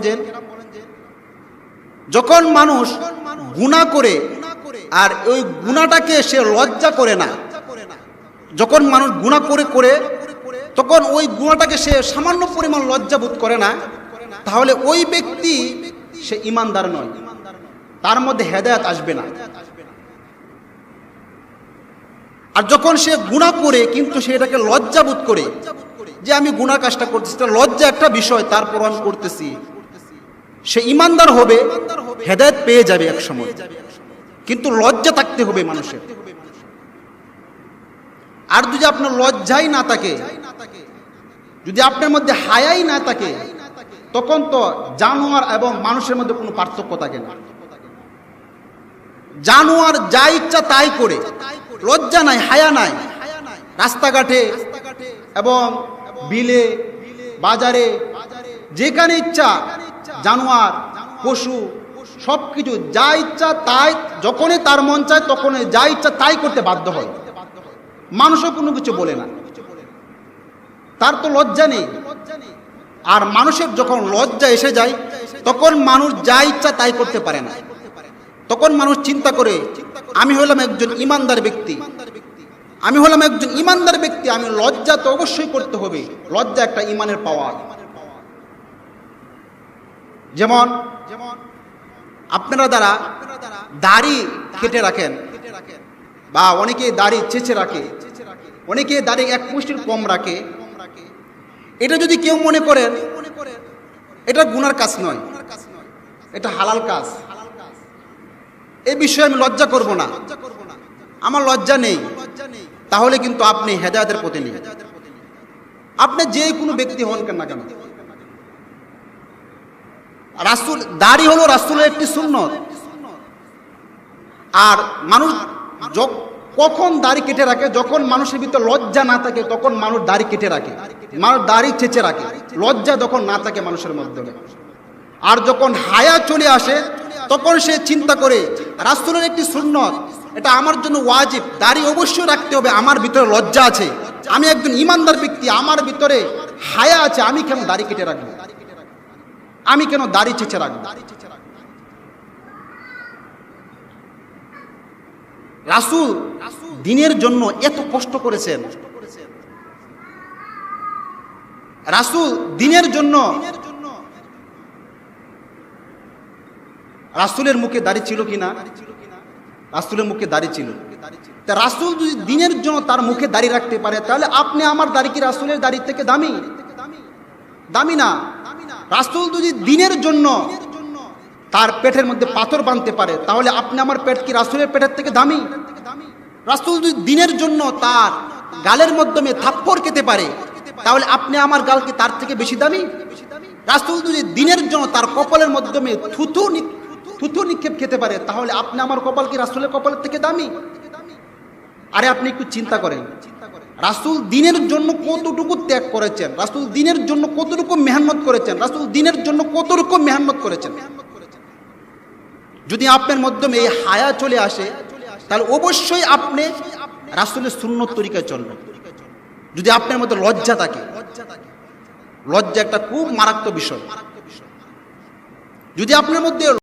যে যখন মানুষ গুনাহ করে আর ওই গুনাহটাকে সে লজ্জা করে না, যখন মানুষ গুনাহ করে তখন ওই গুনাহটাকে সে সামান্য পরিমাণ লজ্জা বোধ করে না, তাহলে ওই ব্যক্তি সে ঈমানদার নয়, তার মধ্যে হেদায়েত আসবে না। আর যখন সে গুনাহ করে কিন্তু সে এটাকে লজ্জা বোধ করে যে আমি গুনাহ কাজটা করতেছি, লজ্জা একটা বিষয়, তারপর আমি করতেছি, সে ঈমানদার হবে, হেদায়েত পেয়ে যাবে এক সময়। কিন্তু লজ্জা থাকতে হবে মানুষের। আর যদি আপনার লজ্জাই না থাকে, যদি আপনার মধ্যে হায়াই না থাকে, তখন তো জানোয়ার এবং মানুষের মধ্যে কোনো পার্থক্য থাকে না। জানোয়ার যা ইচ্ছা তাই করে, লজ্জা নাই, হায়া নাই, রাস্তাঘাটে এবং বিলে বাজারে যেখানে ইচ্ছা জানোয়ার পশু সবকিছু যা ইচ্ছা তাই, যখনই তার মন চায় তখনই যা ইচ্ছা তাই করতে বাধ্য হয়। মানুষও কোনো কিছু বলে না, তার তো লজ্জা নেই। আর মানুষের যখন লজ্জা এসে যায় তখন মানুষ যা ইচ্ছা তাই করতে পারে না। তখন মানুষ চিন্তা করে আমি হলাম একজন ঈমানদার ব্যক্তি, আমি হলাম একজন ঈমানদার ব্যক্তি, আমি লজ্জা তো অবশ্যই করতে হবে। লজ্জা একটা ঈমানের পাওয়ার। যেমন আপনারা দ্বারা দাড়ি কেটে রাখেন বা অনেকে দাড়ি চেঁচে রাখে, অনেকে দাড়ি এক মুষ্টির কম রাখে, এটা যদি কেউ মনে করেন এটা গুনার কাজ নয়, এটা হালাল কাজ, এই বিষয়ে আমি লজ্জা করব না, আমার লজ্জা নেই, তাহলে কিন্তু আপনি হেদায়েতের পথে নেই। আপনি যে কোনো ব্যক্তি হন কেন না কেন, রাসূল দাড়ি হলো রাসূলের একটি সুন্নত। আর মানুষ কখন দাড়ি কেটে রাখে, যখন মানুষের ভিতর লজ্জা না থাকে তখন মানুষ দাড়ি কেটে রাখে, মানুষ দাড়ি চেঁচে রাখে, লজ্জা যখন না থাকে মানুষের মধ্যে। আর যখন হায়া চলে আসে তখন সে চিন্তা করে রাসূলের একটি সুন্নত, এটা আমার জন্য ওয়াজিব, দাড়ি অবশ্যই রাখতে হবে, আমার ভিতরে লজ্জা আছে, আমি একজন ঈমানদার ব্যক্তি, আমার ভিতরে হায়া আছে, আমি কেন দাড়ি কেটে রাখবো, আমি কেন দাড়ি চেঁচে রাখবো। রাসূল দ্বীনের জন্য এত কষ্ট করেছেন, রাসূল দ্বীনের জন্য, রাসূলের মুখে দাড়ি ছিল কিনা? রাসূলের মুখে দাড়ি ছিল। তা রাসূল যদি দ্বীনের জন্য তার মুখে দাড়ি রাখতে পারে, তাহলে আপনি আমার দাড়ি কি রাসূলের দাড়ি থেকে দামি? দামি না। রাসূল যদি দ্বীনের জন্য তার পেটের মধ্যে পাথর বাঁধতে পারে, তাহলে আপনি আমার পেট কি রাসূলের পেটের থেকে দামি? রাসূল যদি দ্বীনের জন্য তার গালের মাধ্যমে থাপ্পড় খেতে পারে, তাহলে আপনি আমার গাল কি তার থেকে বেশি দামি? রাসূল যদি দ্বীনের জন্য তার কপালের মাধ্যমে থুতু নিক্ষেপ খেতে পারে, তাহলে আপনি আমার কপাল কি রাসূলের কপালের থেকে দামি? আরে আপনি একটু চিন্তা করেন, রাসূল দ্বীনের জন্য কতটুকু ত্যাগ করেছেন, রাসূল দ্বীনের জন্য কতটুকু মেহনত করেছেন, রাসূল দ্বীনের জন্য কতটুকু মেহনত করেছেন। যদি আপনার মাধ্যমে এই হায়া চলে আসে, তাহলে অবশ্যই আপনি রাসূলের সুন্নত তরিকায় চলবেন। যদি আপনার মধ্যে লজ্জা থাকে, লজ্জা একটা খুব মারাত্মক বিষয়, যদি আপনার মধ্যে